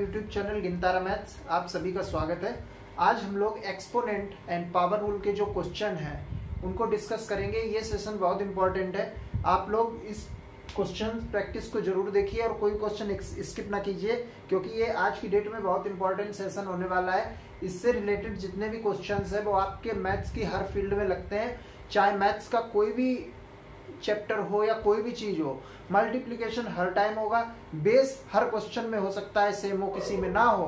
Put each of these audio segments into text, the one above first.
YouTube channel गिनतारा maths, आप सभी का स्वागत है। आज हम लोग एक्सपोनेंट एंड पावर रूल के जो क्वेश्चन हैं उनको डिस्कस करेंगे। ये सेशन बहुत इंपॉर्टेंट है, आप लोग इस क्वेश्चन प्रैक्टिस को जरूर देखिए और कोई क्वेश्चन स्किप ना कीजिए, क्योंकि ये आज की डेट में बहुत इंपॉर्टेंट सेशन होने वाला है। इससे रिलेटेड जितने भी क्वेश्चन है वो आपके मैथ्स की हर फील्ड में लगते हैं, चाहे मैथ्स का कोई भी चैप्टर हो या कोई भी चीज हो। मल्टीप्लिकेशन हर टाइम होगा, बेस हर क्वेश्चन में हो सकता है सेम हो, किसी में ना हो।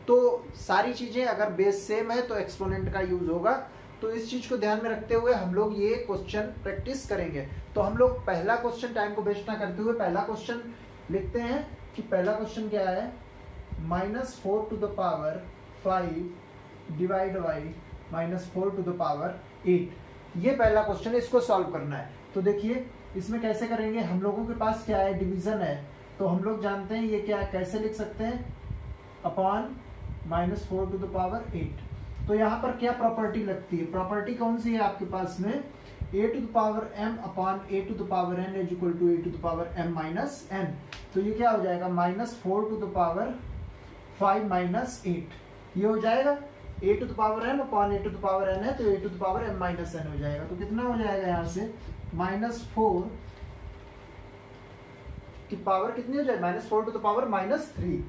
तो सारी चीजें अगर बेस सेम है तो एक्सपोनेंट का यूज होगा। तो इस चीज को ध्यान में रखते हुए हम लोग ये क्वेश्चन प्रैक्टिस करेंगे। तो हम लोग पहला क्वेश्चन टाइम को वेस्ट ना करते हुए पहला क्वेश्चन लिखते हैं कि पहला क्वेश्चन क्या है। -4 to the power 5 divide by -4 to the power 8। ये पहला क्वेश्चन है, इसको सॉल्व करना है। तो देखिए इसमें कैसे करेंगे। हम लोगों के पास क्या है, डिवीजन है, तो हम लोग जानते हैं ये क्या है, कैसे लिख सकते हैं, अपॉन -4 टू द पावर 8। तो यहाँ पर क्या प्रॉपर्टी लगती है, प्रॉपर्टी कौन सी है आपके पास में, a to the power m upon a to the power n is equal to a to the power m minus n। तो ये क्या हो जाएगा, -4 टू द पावर 5 माइनस 8। ये हो जाएगा a to the power m upon a to the power n है, तो a to the power m minus n हो जाएगा। तो कितना हो जाएगा यहाँ से, -4 की पावर कितनी हो जाएगी, -4 टू द पावर -3।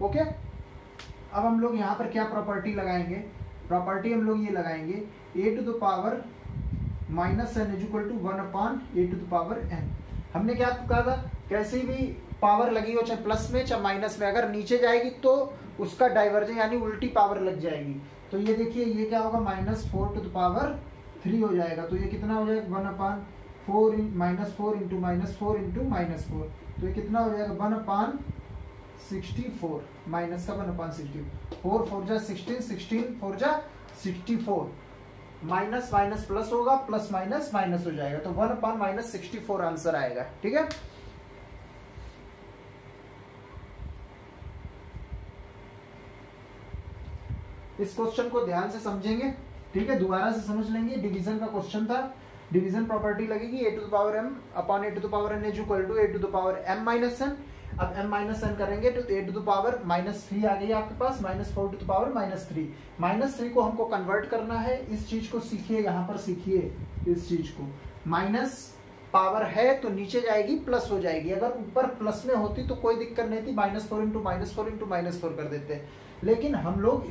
ओके, अब हम लोग यहाँ पर क्या प्रॉपर्टी लगाएंगे, प्रॉपर्टी हम लोग ये लगाएंगे a to the power -n is equal to 1 upon a to the power n। हमने क्या कहा था, कैसे भी पावर लगी हो, चाहे प्लस में चाहे माइनस में, अगर नीचे जाएगी तो उसका डाइवर्जन यानी उल्टी पावर लग जाएगी। तो ये देखिए ये क्या होगा, -4 टू द पावर 3 हो जाएगा। तो ये कितना हो जाएगा, 1 अपॉन 4 -4 इंटू -4 इंटू -4। तो ये कितना हो जाएगा, 1 अपॉन 64, माइनस का 1 अपॉन 64, 4 4 जा 16, 16 4 जा 64। माइनस माइनस प्लस होगा, प्लस माइनस माइनस हो जाएगा, तो 1 अपॉन -64 आंसर आएगा। ठीक है, इस क्वेश्चन को ध्यान से समझेंगे। ठीक है, दोबारा से समझ लेंगे। डिवीजन का क्वेश्चन था, डिवीजन प्रॉपर्टी लगेगी a to the power m upon a to the power n is equal to a to the power m minus n। अब m माइनस n करेंगे तो a टू द पावर -3 आ गई आपके पास, -4 to the power -3। -3 को हमको convert करना है। इस चीज को सीखिए, यहाँ पर सीखिए इस चीज को। माइनस पावर है तो नीचे जाएगी, प्लस हो जाएगी। अगर ऊपर प्लस में होती तो कोई दिक्कत नहीं थी, -4 इंटू -4 इंटू -4 कर देते। लेकिन हम लोग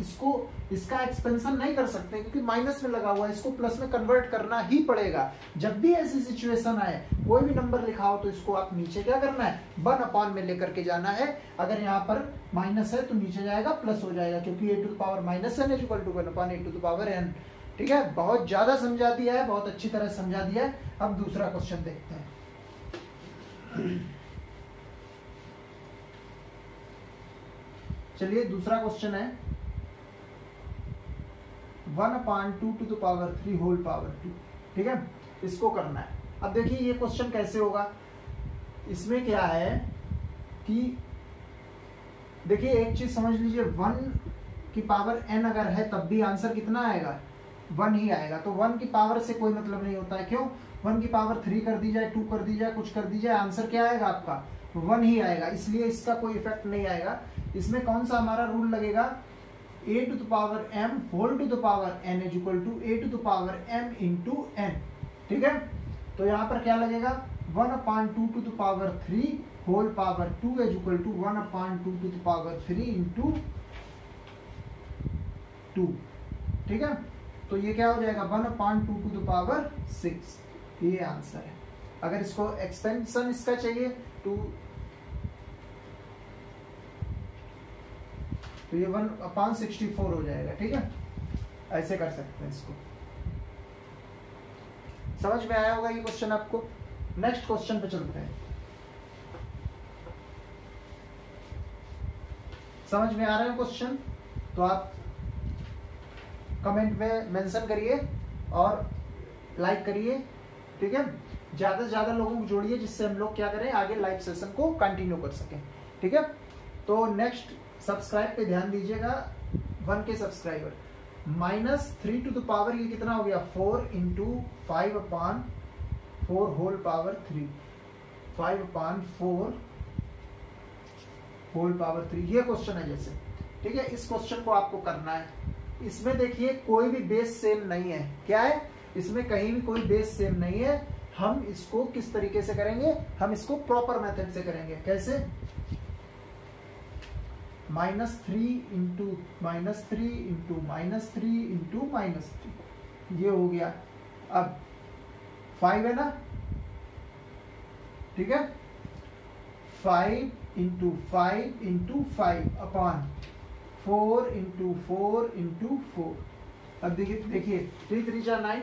इसका एक्सपेंशन नहीं कर सकते क्योंकि माइनस में लगा हुआ है, इसको प्लस में कन्वर्ट करना ही पड़ेगा। जब भी ऐसी सिचुएशन आए, कोई भी नंबर लिखा हो तो इसको आप नीचे क्या करना है, 1 अपॉन में लेकर के जाना है। अगर यहाँ पर माइनस है तो नीचे जाएगा, प्लस हो जाएगा, क्योंकि a to the power -n is equal to 1 upon a to the power n। ठीक है, बहुत ज्यादा समझा दिया है, बहुत अच्छी तरह समझा दिया है। अब दूसरा क्वेश्चन देखते हैं। चलिए दूसरा क्वेश्चन है 1 upon 2 to the power 3 whole power 2। ठीक है, इसको करना है। अब देखिए ये क्वेश्चन कैसे होगा। इसमें क्या है कि देखिए एक चीज समझ लीजिए, 1 की पावर n अगर है तब भी आंसर कितना आएगा, 1 ही आएगा। तो 1 की पावर से कोई मतलब नहीं होता है। क्यों, 1 की पावर 3 कर दी जाए, 2 कर दी जाए, कुछ कर दी जाए, आंसर क्या आएगा आपका, 1 ही आएगा। इसलिए इसका कोई इफेक्ट नहीं आएगा। इसमें कौन सा हमारा रूल लगेगा, a to the power m whole to the power n is equal to a to the power m into n। ठीक है, तो यहाँ पर क्या लगेगा, 1 upon 2 to the power 3 whole power 2 is equal to 1 upon 2 to the power 3 into 2। ठीक है, तो ये क्या हो जाएगा, 1 अपॉन 2 टू द पावर 6। ये आंसर है। अगर इसको एक्सपेंशन इसका चाहिए तो ये 1 अपॉन 64 हो जाएगा। ठीक है, ऐसे कर सकते हैं इसको। समझ में आया होगा ये क्वेश्चन आपको। नेक्स्ट क्वेश्चन पे चलते हैं। समझ में आ रहा है क्वेश्चन तो आप कमेंट में मेंशन करिए और लाइक करिए। ठीक है, ज्यादा से ज्यादा लोगों को जोड़िए जिससे हम लोग क्या करें, आगे लाइव सेशन को कंटिन्यू कर सकें। ठीक है, तो नेक्स्ट सब्सक्राइब पे ध्यान दीजिएगा, 1 के सब्सक्राइबर। -3 टू द पावर ये कितना हो गया, 4 into 5 upon 4 whole power 3, 5 upon 4 whole power 3, ये क्वेश्चन है जैसे, ठीक है। इस क्वेश्चन को आपको करना है। इसमें देखिए कोई भी बेस सेम नहीं है, क्या है, इसमें कहीं भी कोई बेस सेम नहीं है। हम इसको किस तरीके से करेंगे, हम इसको प्रॉपर मेथड से करेंगे। कैसे, -3 इंटू -3 इंटू -3 इंटू -3, ये हो गया। अब 5 है ना, ठीक है, 5 into 5 into 5 upon 4 into 4 into 4। अब देखिए 3 3 जा 9,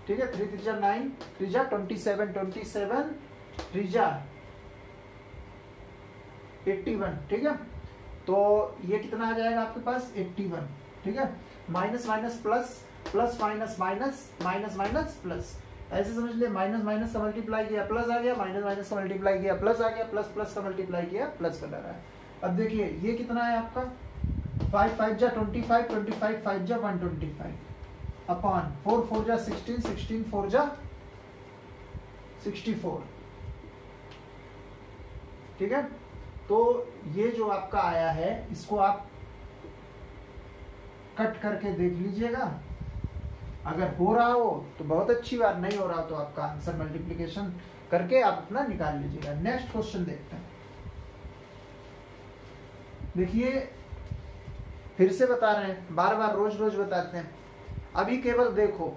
ठीक है, 3 3 जा 9, 3 जा 27, 27 3 जा 81, ठीक है। तो ये कितना आ जाएगा आपके पास 81, ठीक है। Minus minus plus, plus minus minus, minus minus plus, ऐसे समझ लिए। माइनस माइनस का मल्टीप्लाई किया प्लस आ गया, माइनस माइनस का मल्टीप्लाई किया प्लस आ गया, प्लस प्लस का मल्टीप्लाई किया प्लस का रहा है। अब देखिए ये कितना है आपका 5 5 जा 25, 25 5 जा 125 अपॉन 4 4 जा 16, 16 4 जा 64, ठीक है। तो ये जो आपका आया है इसको आप कट करके देख लीजिएगा। अगर हो रहा हो तो बहुत अच्छी बात, नहीं हो रहा हो तो आपका आंसर मल्टीप्लिकेशन करके आप अपना निकाल लीजिएगा। नेक्स्ट क्वेश्चन देखते हैं। देखिए फिर से बता रहे हैं, बार बार रोज रोज बताते हैं। अभी केवल देखो,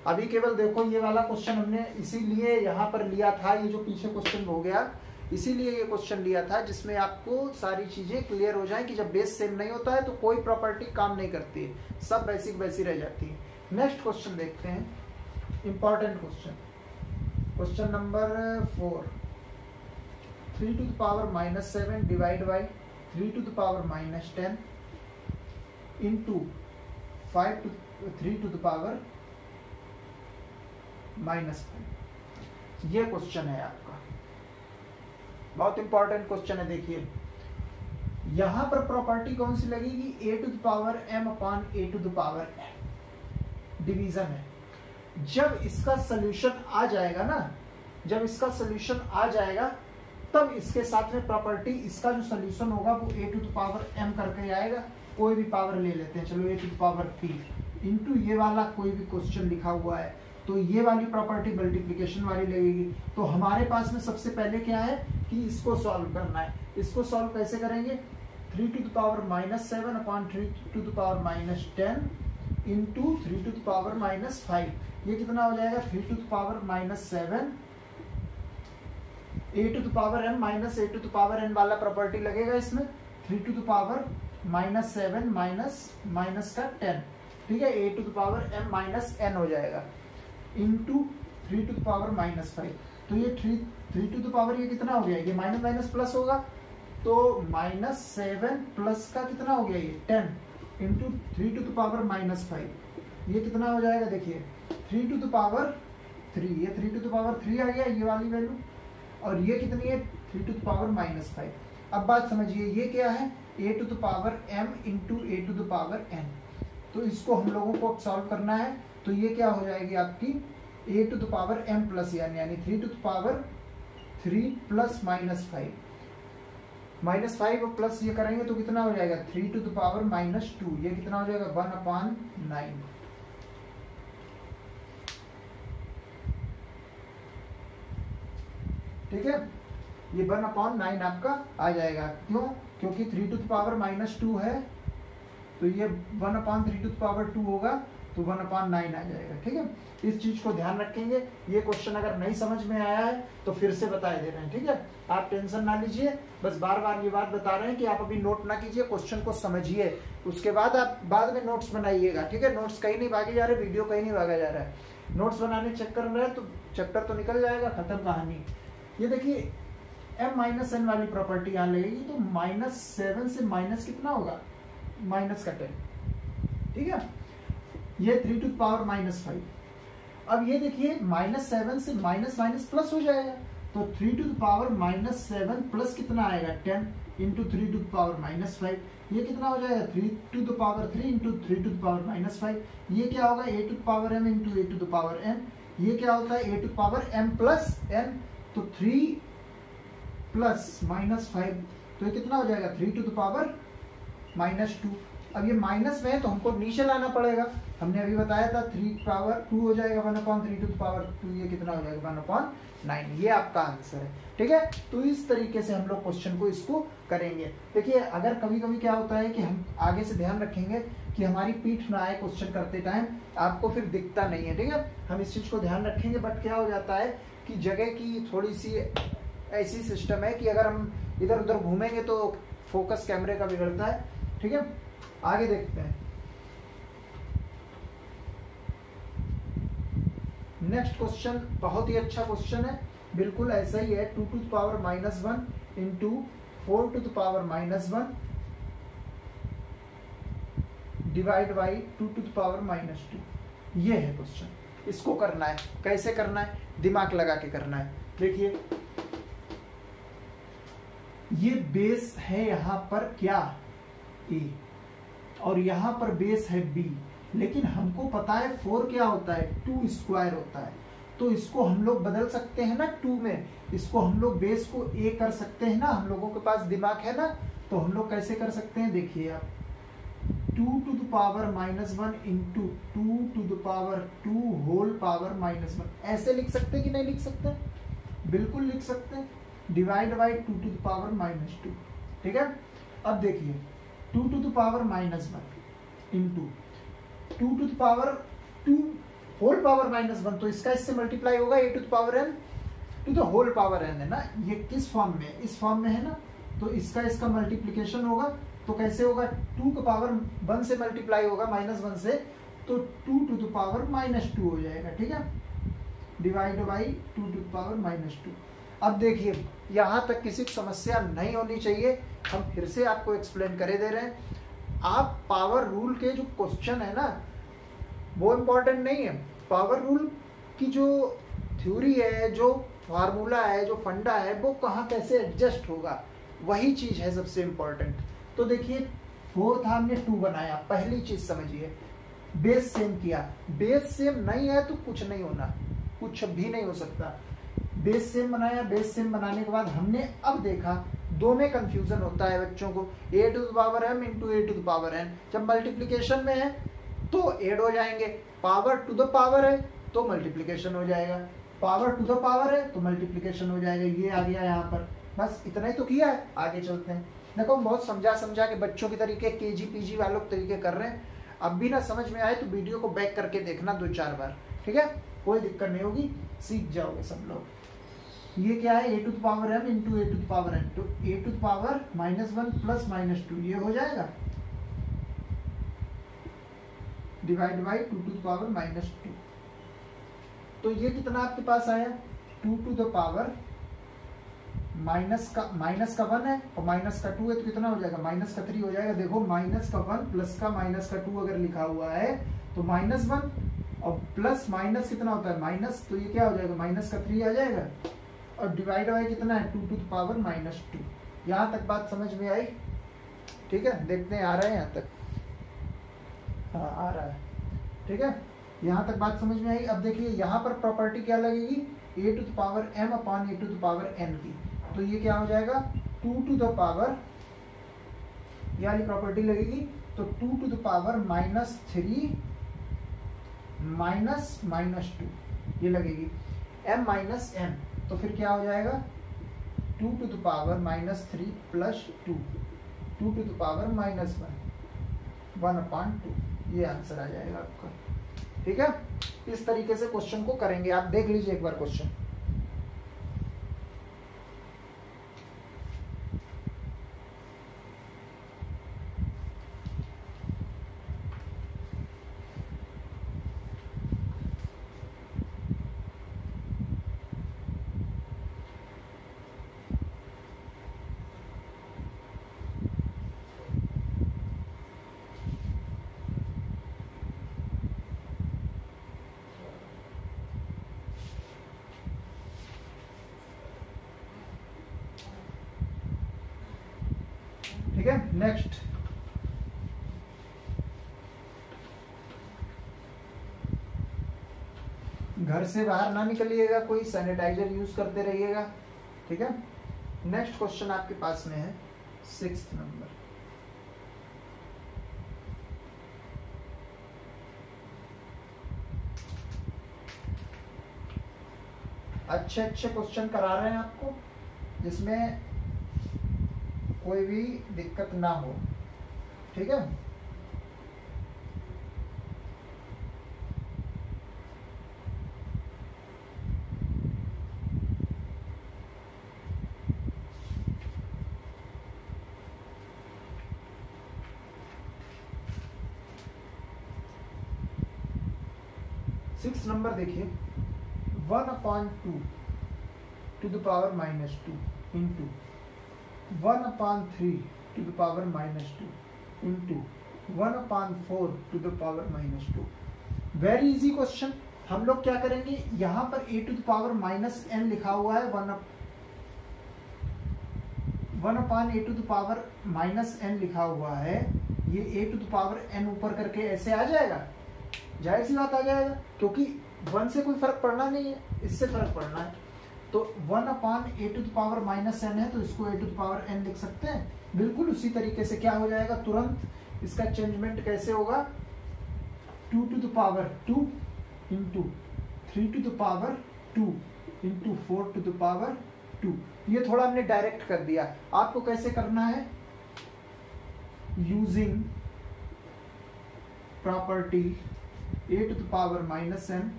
अभी केवल देखो, ये वाला क्वेश्चन हमने इसीलिए यहाँ पर लिया था, ये जो पीछे क्वेश्चन हो गया इसीलिए ये क्वेश्चन लिया था, जिसमें आपको सारी चीजें क्लियर हो जाएं कि जब बेस सेम नहीं होता है तो कोई प्रॉपर्टी काम नहीं करती है, सब बेसिक वैसी रह जाती है। नेक्स्ट क्वेश्चन देखते हैं, important question, question number 4। 3 to the power -7 divide by 3 to the power -10 into 3 to the power -5, ये क्वेश्चन है आपका, बहुत इंपॉर्टेंट क्वेश्चन है। देखिए यहां पर प्रॉपर्टी कौन सी लगेगी, a to the power m upon a to the power n, division है। जब इसका सोल्यूशन आ जाएगा ना, जब इसका सोल्यूशन आ जाएगा तब इसके साथ में प्रॉपर्टी, इसका जो सोल्यूशन होगा वो a to the power m करके आएगा। कोई भी पावर ले लेते हैं, चलो a to the power p into ये वाला कोई भी क्वेश्चन लिखा हुआ है, तो ये वाली प्रॉपर्टी मल्टीप्लिकेशन वाली लगेगी। तो हमारे पास में सबसे पहले क्या है कि इसको सॉल्व करना है। इसको सॉल्व कैसे करेंगे, 3 to the power -7 upon 3 to the power -10 into 3 to the power -5, ये कितना हो जाएगा 3 to the power -7 a to the power m minus a to the power n वाला प्रॉपर्टी लगेगा इसमें। 3 टू द पावर -7 माइनस का 10, ठीक है, a to the power m minus n हो जाएगा इंटू 3 टू द पावर -5। तो ये 3 टू द पावर ये कितना हो गया, ये माइनस माइनस प्लस होगा, तो -7 प्लस का कितना हो गया ये 10 इंटू 3 टू द पावर -5, ये कितना हो जाएगा, देखिए 3 टू द पावर 3, ये 3 टू द पावर 3 आ गया ये वाली वैल्यू, और ये कितनी है 3 टू द पावर -5। अब बात समझिए, ये क्या है a to the power m into a to the power n, तो इसको हम लोगों को सॉल्व करना है। तो ये क्या हो जाएगी आपकी a to the power m plus n, यानी 3 टू द पावर 3 प्लस -5, -5 और प्लस ये करेंगे तो कितना हो जाएगा 3 टू द पावर -2, ये कितना हो जाएगा 1/9, ठीक है, ये 1/9 आपका आ जाएगा। क्यों, क्योंकि 3 टू द पावर -2 है, तो ये 1/3 टू द पावर 2 होगा, तो 1/9 आ जाएगा, ठीक है। इस चीज को ध्यान रखेंगे। ये क्वेश्चन अगर नहीं समझ में आया है तो फिर से बता दे रहे हैं, ठीक है, आप टेंशन ना लीजिए, बस बार बार ये बात बता रहे हैं कि आप अभी नोट ना कीजिए, क्वेश्चन को समझिए, उसके बाद आप बाद में नोट्स बनाइएगा, ठीक है। नोट्स कहीं नहीं भागे जा रहे, वीडियो कहीं नहीं भागा जा रहा है, नोट्स बनाने चक्कर में तो चक्कर तो निकल जाएगा, खत्म कहानी। ये देखिए m-n वाली प्रॉपर्टी यहाँ लगेगी, तो -7 से माइनस कितना होगा, माइनस का 10, ठीक है, ये 3 टू द पावर -5। अब ये देखिए -7 से माइनस माइनस प्लस हो जाएगा, तो 3 टू द पावर -7 प्लस कितना आएगा 10 इंटू 3 टू द पावर -5, ये कितना हो जाएगा 3 to the power 3 into 3 to the power -5, ये क्या होगा a to the power m into a to the power n, ये क्या होता है a to the power m plus n, तो 3 प्लस -5, तो ये कितना हो जाएगा 3 टू द पावर -2। अब ये माइनस में है तो हमको नीचे लाना पड़ेगा, हमने अभी बताया था 3 पावर 2 हो जाएगा 1/3 टू द पावर 2, ये कितना हो जाएगा 1/9, ये आपका आंसर है। ठीक है, तो इस तरीके से हम लोग क्वेश्चन को इसको करेंगे। देखिए अगर कभी कभी क्या होता है कि हम आगे से ध्यान रखेंगे कि हमारी पीठ ना आए क्वेश्चन करते टाइम, आपको फिर दिखता नहीं है। ठीक है, हम इस चीज को ध्यान रखेंगे। बट क्या हो जाता है कि जगह की थोड़ी सी ऐसी सिस्टम है कि अगर हम इधर उधर घूमेंगे तो फोकस कैमरे का बिगड़ता है। ठीक है, आगे देखते हैं। नेक्स्ट क्वेश्चन बहुत ही अच्छा क्वेश्चन है, बिल्कुल ऐसा ही है। 2 to the power -1 into 4 to the power -1 divide by 2 to the power -2, ये है क्वेश्चन। इसको करना है, कैसे करना है, दिमाग लगा के करना है। देखिए ये बेस है यहां पर क्या A, और यहां पर बेस है B, लेकिन हमको पता है 4 क्या होता है 2 स्क्वायर होता है, तो इसको हम लोग बदल सकते हैं ना 2 में, इसको हम लोग बेस को A कर सकते हैं ना, हम लोगों के पास दिमाग है ना, तो हम लोग कैसे कर सकते हैं। देखिए आप 2 to the power -1 into 2 to the power 2 whole power -1, ऐसे लिख सकते हैं कि नहीं लिख सकते, बिल्कुल लिख सकते हैं, divide by 2 to the power -2। ठीक है, अब देखिए 2 to the power -1 into 2 to the power 2 whole power -1, तो इसका इससे मल्टीप्लाई होगा a to the power n to the whole power n है ना, ये किस फॉर्म में, इस फॉर्म में है ना, तो इसका मल्टीप्लीकेशन होगा, तो कैसे होगा 2 का पावर 1 से मल्टीप्लाई होगा -1 से, तो 2 टू द पावर -2 हो जाएगा। ठीक है, divide by 2 to the power -2। अब देखिए यहां तक किसी को समस्या नहीं होनी चाहिए, हम फिर से आपको एक्सप्लेन करे दे रहे हैं। आप पावर रूल के जो क्वेश्चन है ना वो इम्पोर्टेंट नहीं है, पावर रूल की जो थ्योरी है, जो फार्मूला है, जो फंडा है, वो कहाँ कैसे एडजस्ट होगा, वही चीज है सबसे इम्पोर्टेंट। तो देखिए 4 था, हमने 2 बनाया, पहली चीज समझिए, बेस सेम किया, बेस सेम नहीं है तो कुछ नहीं होना, कुछ भी नहीं हो सकता। बेस सेम बनाया, बेस सेम बनाने के बाद हमने अब देखा दो में कंफ्यूजन होता है बच्चों को, a to the power m into a to the power n, जब मल्टीप्लीकेशन में है तो एड हो जाएंगे, पावर टू द पावर है तो मल्टीप्लीकेशन हो जाएगा, पावर टू द पावर है तो मल्टीप्लीकेशन हो जाएगा, ये आ गया यहाँ पर। बस इतना ही तो किया है, आगे चलते हैं। देखो हम बहुत समझा के बच्चों के तरीके केजी पीजी वालों के तरीके कर रहे हैं, अब भी ना समझ में आए तो वीडियो को बैक करके देखना 2-4 बार, ठीक है, कोई दिक्कत नहीं होगी, सीख जाओगे सब लोग। ये क्या है a to the power m into a to the power n, तो a to the power -1 plus -2 ये हो जाएगा, divide by 2 to the power -2, तो ये कितना आपके पास आया 2 टू द पावर माइनस का 1 है और माइनस का 2 है, तो कितना हो जाएगा -3 हो जाएगा। देखो -1 प्लस का -2 अगर लिखा हुआ है तो -1 और प्लस माइनस कितना होता है माइनस, तो ये क्या हो जाएगा -3 आ जाएगा, और डिवाइड बाई कितना है 2 टू द पावर -2। यहाँ तक बात समझ में आई, ठीक है, देखते हैं आ रहा है यहाँ तक, हाँ आ रहा है, ठीक है, यहाँ तक बात समझ में आई। अब देखिए यहाँ पर प्रॉपर्टी क्या लगेगी a to the power m upon a to the power n की, तो ये क्या हो जाएगा 2 टू द पावर, ये वाली प्रॉपर्टी लगेगी, तो 2 टू द पावर -3 -2 ये लगेगी m माइनस n, तो फिर क्या हो जाएगा 2 to the power -3 plus 2 to the power -1/2, ये आंसर आ जाएगा आपका। ठीक है, इस तरीके से क्वेश्चन को करेंगे, आप देख लीजिए एक बार क्वेश्चन। ठीक है, नेक्स्ट घर से बाहर ना निकलिएगा, कोई सैनिटाइजर यूज करते रहिएगा, ठीक है। नेक्स्ट क्वेश्चन आपके पास में है 6th नंबर। अच्छे अच्छे क्वेश्चन करा रहे हैं आपको, जिसमें कोई भी दिक्कत ना हो, ठीक है। सिक्स नंबर देखिए, 1/2 to the power -2 into 1/3 to the power -2 into 1/4 to the power -2। Very easy question. हम लोग क्या करेंगे, यहां पर a to the power -n लिखा हुआ है, 1/a to the power -n लिखा हुआ है, ये a to the power n ऊपर करके ऐसे आ जाएगा, जाहिर सी बात आ जाएगा, क्योंकि 1 से कोई फर्क पड़ना नहीं है, इससे फर्क पड़ना है। तो 1/a to the power -n है, तो इसको a to the power n लिख सकते हैं। बिल्कुल उसी तरीके से क्या हो जाएगा, तुरंत इसका चेंजमेंट कैसे होगा, 2 to the power 2 into 3 to the power 2 into 4 to the power 2। ये थोड़ा हमने डायरेक्ट कर दिया, आपको कैसे करना है, using property a to the power -n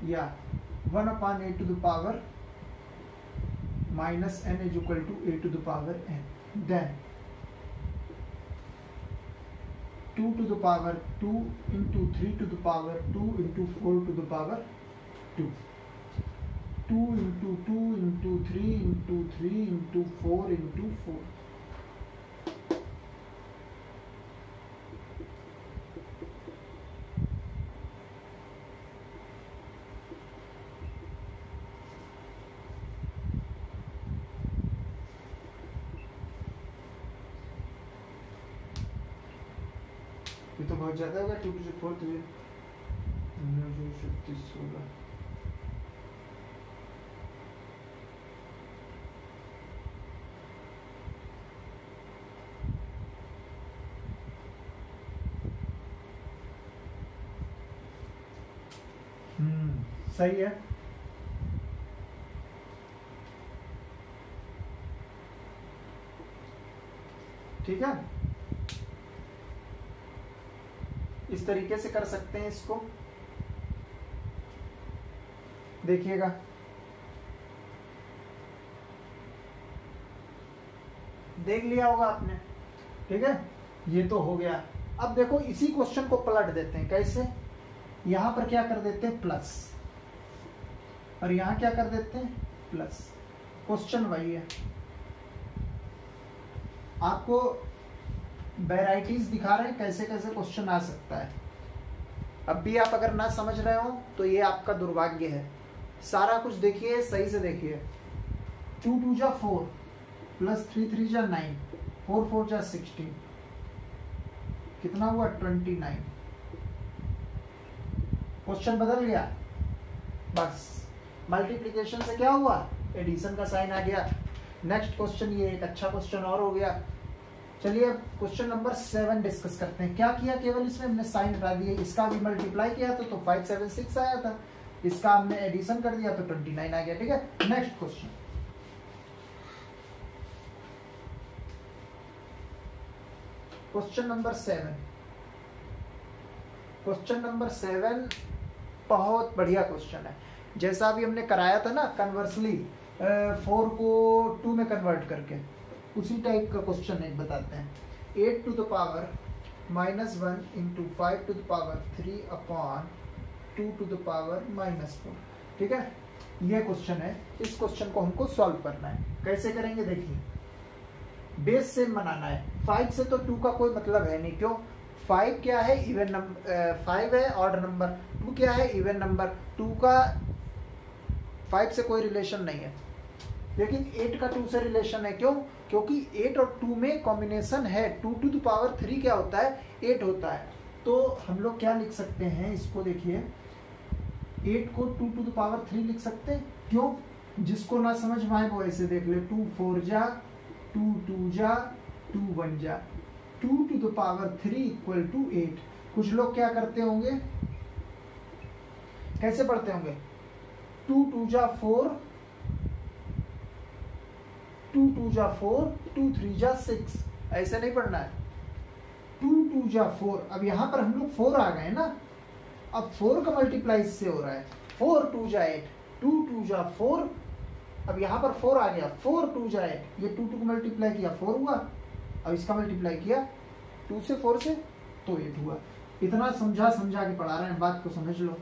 या 1/a to the power -n is equal to a to the power n, then 2 to the power 2 into 3 to the power 2 into 4 to the power 2, 2 into 2 into 3 into 3 into 4 into 4। ये तो बहुत ज्यादा होगा, 2 to the 4 16। सही है। ठीक है, इस तरीके से कर सकते हैं इसको, देखिएगा। देख लिया होगा आपने, ठीक है, ये तो हो गया। अब देखो इसी क्वेश्चन को पलट देते हैं, कैसे, यहां पर क्या कर देते हैं प्लस, और यहां क्या कर देते हैं प्लस। क्वेश्चन वही है, आपको वेराइटीज दिखा रहे हैं कैसे कैसे क्वेश्चन आ सकता है। अब भी आप अगर ना समझ रहे हो तो ये आपका दुर्भाग्य है। सारा कुछ देखिए, सही से देखिए। 2 2 जा 4 प्लस 3 3 जा 9, 4 4 जा 16, कितना हुआ 29। क्वेश्चन बदल गया, बस मल्टीप्लिकेशन से क्या हुआ, एडिशन का साइन आ गया। नेक्स्ट क्वेश्चन, ये एक अच्छा क्वेश्चन और हो गया। चलिए अब क्वेश्चन नंबर 7 डिस्कस करते हैं। क्या किया, केवल इसमें हमने साइन हटा दिए, इसका भी मल्टीप्लाई किया तो 576 आया था, इसका हमने एडिशन कर दिया तो 29 आ गया। ठीक है, next question, question number 7। Question number 7 बहुत बढ़िया क्वेश्चन है। जैसा अभी हमने कराया था ना कन्वर्सली 4 को 2 में कन्वर्ट करके, उसी टाइप का क्वेश्चन एक बताते हैं। 8 to the power -1 into 5 to the power 3 upon 2 to the power -4। ठीक है, ये क्वेश्चन है। इस क्वेश्चन को हमको सॉल्व करना है। कैसे करेंगे देखिए, बेस सेम बनाना है। 5 से तो 2 का कोई मतलब है नहीं, क्यों, 5 क्या है इवन नंबर, 5 है ऑड नंबर, 2 क्या है इवन नंबर, 2 का 5 से कोई रिलेशन नहीं है। लेकिन 8 का 2 से रिलेशन है, क्यों, क्योंकि 8 और 2 में कॉम्बिनेशन है। 2 to the power 3 क्या होता है, 8 होता है। तो हम लोग क्या लिख सकते हैं, इसको देखिए 8 को 2 टू द पावर 3 लिख सकते हैं। क्यों? जिसको ना समझ में आए वो ऐसे देख ले, 2 4 जा, 2 2 जा, 2 1 जा, 2 to the power 3 equal to 8। कुछ लोग क्या करते होंगे, कैसे पढ़ते होंगे, 2 2 जा 4, 2 2 जा 4, 2 3 जा 6, ऐसे नहीं पढ़ना है। 2 2 जा 4, अब यहां पर हम लोग 4 आ गए ना, अब 4 का मल्टीप्लाई इससे हो रहा है, 4 2 जा 8, 2 2 जा 4, अब यहां पर 4 आ गया, 4 2 जा 8, ये 2 2 को मल्टीप्लाई किया 4 हुआ, अब इसका मल्टीप्लाई किया 2 से 4 से तो 8 हुआ। इतना समझा के पढ़ा रहे हैं, बात को समझ लो।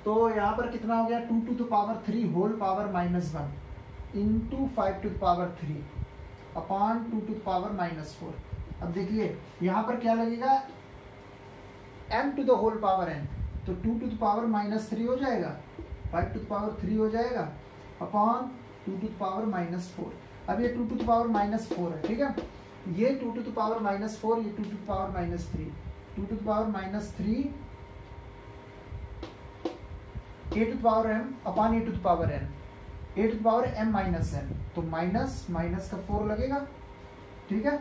तो यहाँ पर कितना हो गया, 2 to the power 3 whole power -1 into 5 to the power 3 upon 2 to the power -4। अब देखिए यहाँ पर क्या लगेगा, m to the whole power n, तो 2 टू द पावर -3 हो जाएगा, 5 टू द पावर 3 हो जाएगा अपॉन 2 टू द पावर -4। अब ये 2 टू द पावर -4 है, ठीक है, ये 2 टू द पावर -4, ये 2 to the power -3, 2 to the power -3 a to the power m upon a to the power n, a to the power m minus n, तो minus minus का 4 लगेगा, ठीक है,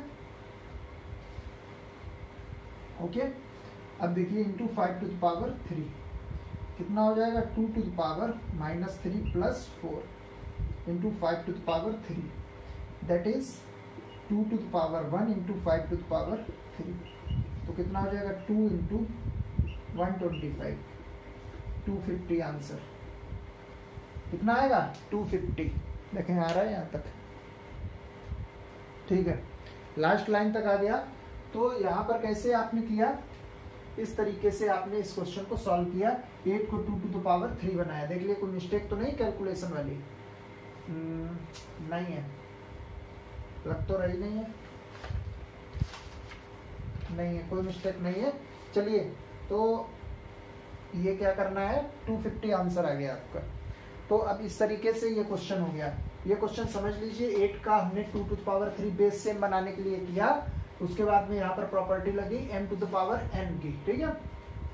ओके। अब देखिए इंटू 5 टू द पावर 3 कितना हो जाएगा, 2 to the power -3 plus 4 into 5 to the power 3, that is 2 to the power 1 into 5 to the power 3, तो कितना हो जाएगा, 2 इंटू 125, 250 आंसर। कितना आएगा, 250। देखें आ रहा है यहाँ तक, ठीक है, लास्ट लाइन तक आ गया। तो यहाँ पर कैसे आपने किया, इस तरीके से आपने इस क्वेश्चन को सॉल्व किया, 8 को 2 टू द पावर 3 बनाया। देख लिए कोई मिस्टेक तो नहीं कैलकुलेशन वाली, नहीं है, लग तो रही नहीं है, नहीं है, कोई मिस्टेक नहीं है। चलिए तो ये क्या करना है, 250 आंसर आ गया आपका। तो अब इस तरीके से ये क्वेश्चन हो गया। ये क्वेश्चन समझ लीजिए 8 का हमने 2 to the power 3 base same बनाने के लिए किया, उसके बाद में यहाँ पर प्रॉपर्टी लगी m to the power n की, ठीक है,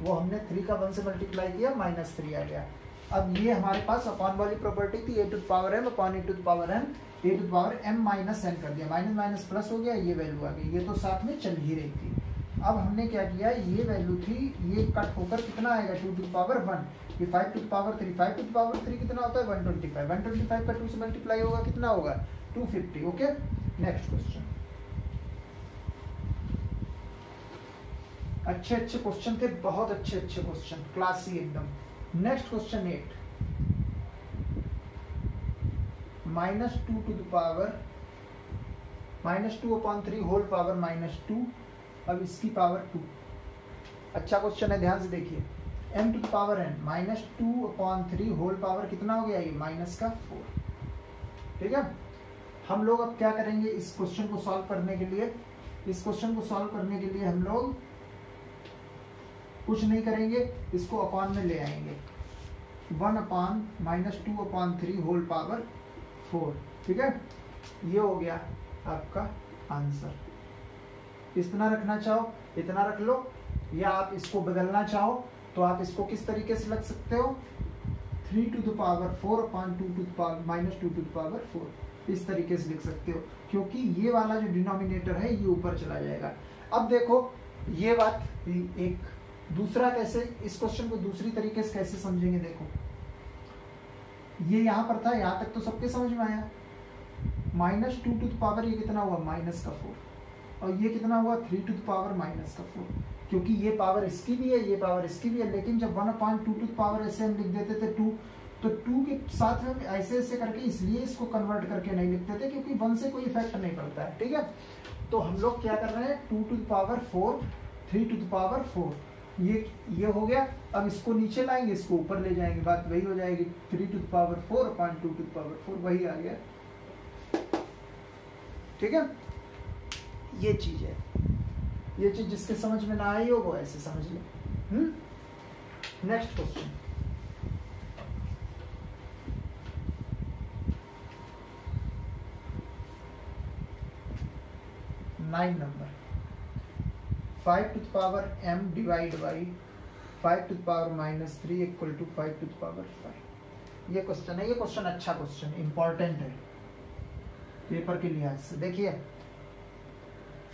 वो हमने 3 का 1 से मल्टीप्लाई किया, -3 आ गया। अब ये हमारे पास अपॉन वाली प्रॉपर्टी थी, a to the power m upon a to the power n, a to the power m minus n कर दिया, माइनस माइनस प्लस हो गया, ये वैल्यू आ गई, ये तो साथ में चल ही रही थी। अब हमने क्या किया, ये वैल्यू थी, ये कट होकर कितना आएगा, 2 टू द पावर 1, ये 5 to the power 3, 5 to the power 3 कितना होता है, 125, 125 का 2 से मल्टीप्लाई होगा, कितना होगा, 250। Okay, next question. अच्छे अच्छे क्वेश्चन थे, बहुत अच्छे अच्छे क्वेश्चन, क्लासी एकदम। Next question 8, -2 to the power -2/3 whole power -2, अब इसकी पावर 2। अच्छा क्वेश्चन है, ध्यान से देखिए, m to the power n -2/3 whole power कितना हो गया, ये -4, ठीक है। हम लोग अब क्या करेंगे, इस क्वेश्चन को सॉल्व करने के लिए, इस क्वेश्चन को सॉल्व करने के लिए हम लोग कुछ नहीं करेंगे, इसको अपॉन में ले आएंगे, 1/-2/3 होल पावर 4, ठीक है, ये हो गया आपका आंसर। इतना रखना चाहो इतना रख लो, या आप इसको बदलना चाहो तो आप इसको किस तरीके से लिख सकते हो, 3 to the power 4/2 to the power -2 to the power 4, इस तरीके से लिख सकते हो, क्योंकि ये वाला जो डिनोमिनेटर है ये ऊपर चला जाएगा। अब देखो ये बात, एक दूसरा कैसे, इस क्वेश्चन को दूसरी तरीके से कैसे समझेंगे, देखो ये यहाँ पर था, यहाँ तक तो सबके समझ में आया, -2 टू द पावर ये कितना हुआ, -4, और ये कितना हुआ, 3 टू द पावर -4, क्योंकि ये पावर इसकी भी है, ये पावर इसकी भी है, लेकिन जब 1/2 टू द पावर ऐसे हम लिख देते थे 2, तो 2 के साथ में ऐसे ऐसे करके इसलिए इसको कन्वर्ट करके नहीं लिखते थे, क्योंकि 1 से कोई इफेक्ट नहीं पड़ता है, ठीक है। तो हम लोग क्या कर रहे हैं, 2 to the power 4, 3 to the power 4, ये हो गया। अब इसको नीचे लाएंगे, इसको ऊपर ले जाएंगे, बात वही हो जाएगी, 3 to the power 4/2 to the power 4, वही आ गया, ठीक है। ये चीज है, ये चीज जिसके समझ में ना आई हो वो ऐसे समझ ले। Next question, number 5 to the power m divide by 5 to the power -3 equal to 5 to the power 5। ये क्वेश्चन है, ये क्वेश्चन अच्छा क्वेश्चन इंपॉर्टेंट है पेपर के लिहाज से। देखिए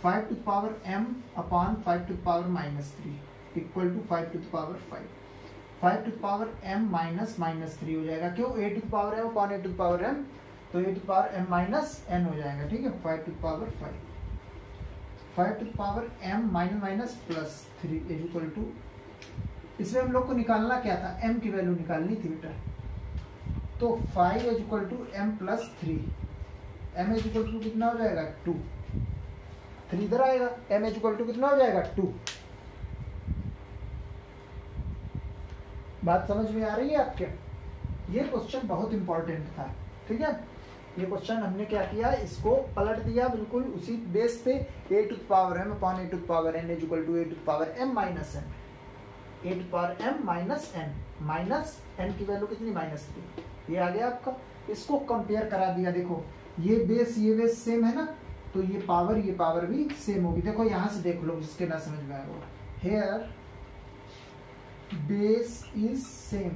5 to the power m upon 5 to the power -3 equal to 5 to the power 5। 5 to the power m minus -3 हो जाएगा, क्यों? a to the power m upon a to the power m, तो a to the power m minus n हो जाएगा, ठीक है। 5 to the power 5, 5 to the power m minus plus 3 is equal to, इसमें हम लोग को निकालना क्या था? m की वैल्यू निकालनी थी बेटा। तो 5 is equal to m plus 3, m is equal to कितना हो जाएगा? 2। 3 इधर आएगा, m इज इक्वल टू कितना हो जाएगा? 2। बात समझ में आ रही है आपके? ये क्वेश्चन बहुत इंपॉर्टेंट था, ठीक है। ये क्वेश्चन हमने क्या किया, इसको पलट दिया बिल्कुल उसी बेस पे, a to the power m upon a to the power n is equal to a to the power m minus n, a to the power m minus n, minus n की value कितनी? -3। ये आ गया आपका। इसको compare करा दिया, देखो ये बेस सेम है ना, तो ये पावर भी सेम होगी। देखो यहां से देख लो, जिसके ना समझ में आया वो, here base is same,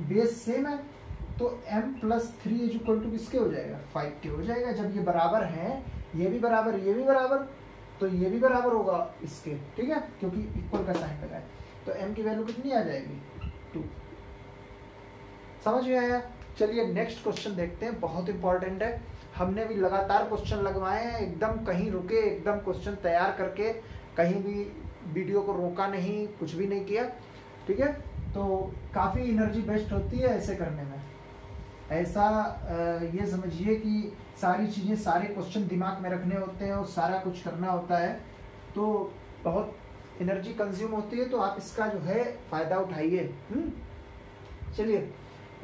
base same है तो m plus 3 is equal to किसके हो जाएगा? 5 के हो जाएगा। जब ये बराबर है, ये भी बराबर, ये भी बराबर, तो ये भी बराबर होगा इसके, ठीक है, क्योंकि इक्वल का साइन लगा है। तो m की वैल्यू कितनी आ जाएगी? 2। समझ में आया? चलिए नेक्स्ट क्वेश्चन देखते हैं, बहुत इंपॉर्टेंट है। हमने भी लगातार क्वेश्चन लगवाए हैं, एकदम कहीं रुके, एकदम क्वेश्चन तैयार करके, कहीं भी वीडियो को रोका नहीं, कुछ भी नहीं किया, ठीक है। तो काफ़ी एनर्जी वेस्ट होती है ऐसे करने में। ऐसा ये समझिए कि सारी चीज़ें, सारे क्वेश्चन दिमाग में रखने होते हैं और सारा कुछ करना होता है, तो बहुत एनर्जी कंज्यूम होती है। तो आप इसका जो है फ़ायदा उठाइए। चलिए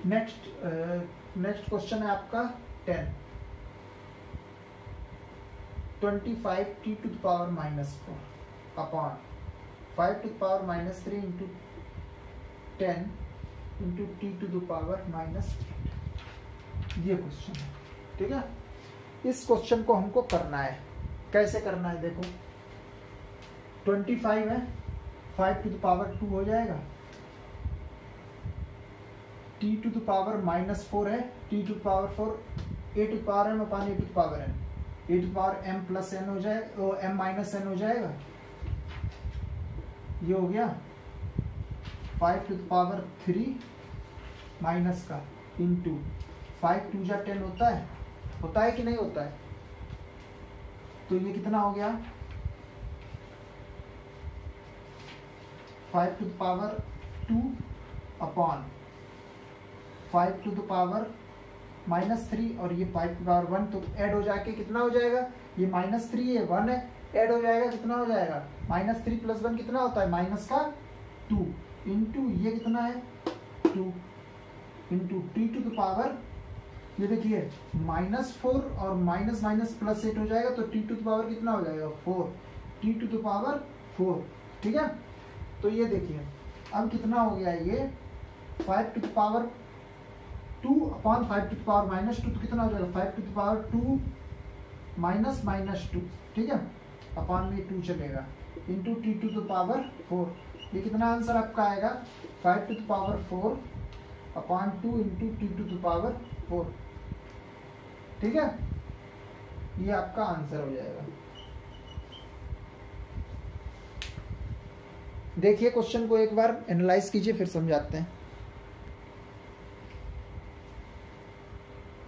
नेक्स्ट क्वेश्चन है आपका 10। 25 t to the power -4 upon 5 to the power -3 into 10 into t to the power -8। ये क्वेश्चन है, ठीक है। इस क्वेश्चन को हमको करना है। कैसे करना है? देखो 25 है, 5 टू द पावर 2 हो जाएगा, t टू द पावर -4 है, t to the power 4, a to the power m upon a to the power n, a to the power m plus n हो जाएगा, m माइनस n हो जाएगा। ये हो गया 5 टू द पावर 3 माइनस का into 5 2 जा 10 होता है कि नहीं होता है? तो ये कितना हो गया? 5 to the power 2 upon 5 to the power -3 और ये 5 टू द पावर 1, तो ऐड हो जाके कितना हो जाएगा? ये -3 है, 1 है, ऐड हो जाएगा, कितना हो जाएगा? -3 + 1 कितना होता है? -2 इंटू ये कितना है? 2 into t to the power, ये देखिए -4 और माइनस प्लस 8 हो जाएगा, तो t टू द पावर कितना हो जाएगा? 4, t टू द पावर 4, ठीक है। तो ये देखिए अब कितना हो गया? ये 5 to the power 2 upon 5 to the power -2, तो कितना हो जाएगा? 5 टू द पावर 2 -2, ठीक है, अपॉन में 2 चलेगा, into t to the power 4। ये कितना आंसर आपका आएगा? 5 to the power 4 upon 2 into t to the power 4, ठीक है। ये आपका आंसर हो जाएगा। देखिए क्वेश्चन को एक बार एनालाइज कीजिए, फिर समझाते हैं।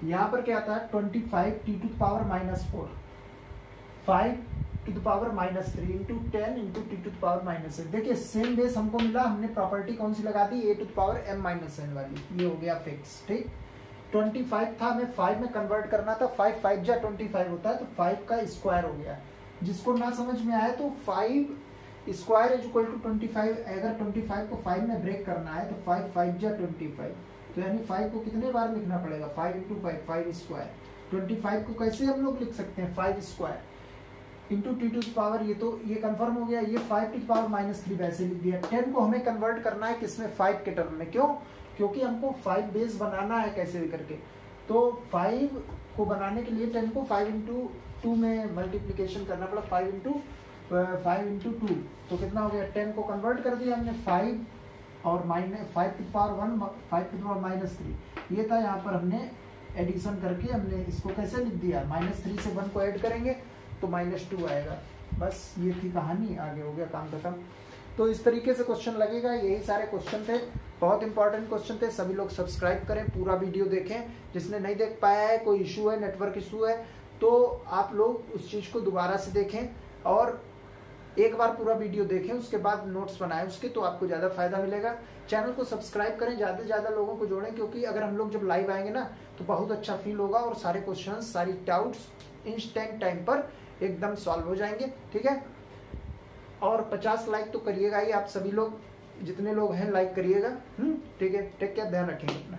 यहां पर क्या आता है? 25 t to the power -4, 5 to the power -3 into 10 into t to the power -8। देखिए सेम बेस हमको मिला, हमने प्रॉपर्टी कौन सी लगा दी? a to the power m -n वाली। ये हो गया फिक्स, ठीक। 25 था, हमें 5 में कन्वर्ट करना था, 5 5 जा 25 होता है, तो 5 का स्क्वायर हो गया। जिसको ना समझ में आए तो 5 स्क्वायर इज इक्वल टू 25। अगर 25 को 5 में ब्रेक करना है तो 5 5 जा 25, तो यानी 5 को कितने बार लिखना पड़ेगा? 5 इंटू 5 स्क्वायर। 25 को कैसे हम लोग लिख सकते हैं? 5 square into t to the power, ये तो ये कंफर्म हो गया। ये 5 टू द पावर -3 वैसे लिख दिया। 10 को हमें कन्वर्ट करना है किसमें? 5 के टर्म में। क्यों? क्योंकि हमको 5 बेस बनाना है कैसे भी करके। तो 5 को बनाने के लिए 10 को 5 इंटू 2 में मल्टीप्लीकेशन करना पड़ा, 5 इंटू 5 इंटू 2 तो कितना हो गया, 10 को कन्वर्ट कर दिया हमने 5 और माइनस 5 की पावर 1 5 की पावर -3 ये था। यहाँ पर हमने एडिशन करके हमने इसको कैसे लिख दिया, -3 से 1 को ऐड करेंगे तो -2 आएगा। बस ये थी कहानी, आगे हो गया काम खत्म। तो इस तरीके से क्वेश्चन लगेगा, यही सारे क्वेश्चन थे, बहुत इंपॉर्टेंट क्वेश्चन थे। सभी लोग सब्सक्राइब करें, पूरा वीडियो देखें। जिसने नहीं देख पाया है, कोई इशू है, नेटवर्क इशू है, तो आप लोग उस चीज को दोबारा से देखें और एक बार पूरा वीडियो देखें, उसके बाद नोट्स बनाएं उसके, तो आपको ज्यादा फायदा मिलेगा। चैनल को सब्सक्राइब करें, ज्यादा से ज्यादा लोगों को जोड़ें, क्योंकि अगर हम लोग जब लाइव आएंगे ना तो बहुत अच्छा फील होगा और सारे क्वेश्चन, सारी डाउट्स इंस्टेंट टाइम पर एकदम सॉल्व हो जाएंगे। ठीक है, और 50 लाइक तो करिएगा ही आप सभी लोग, जितने लोग हैं लाइक करिएगा। ठीक है, टेक केयर, ध्यान रखेंगे अपना।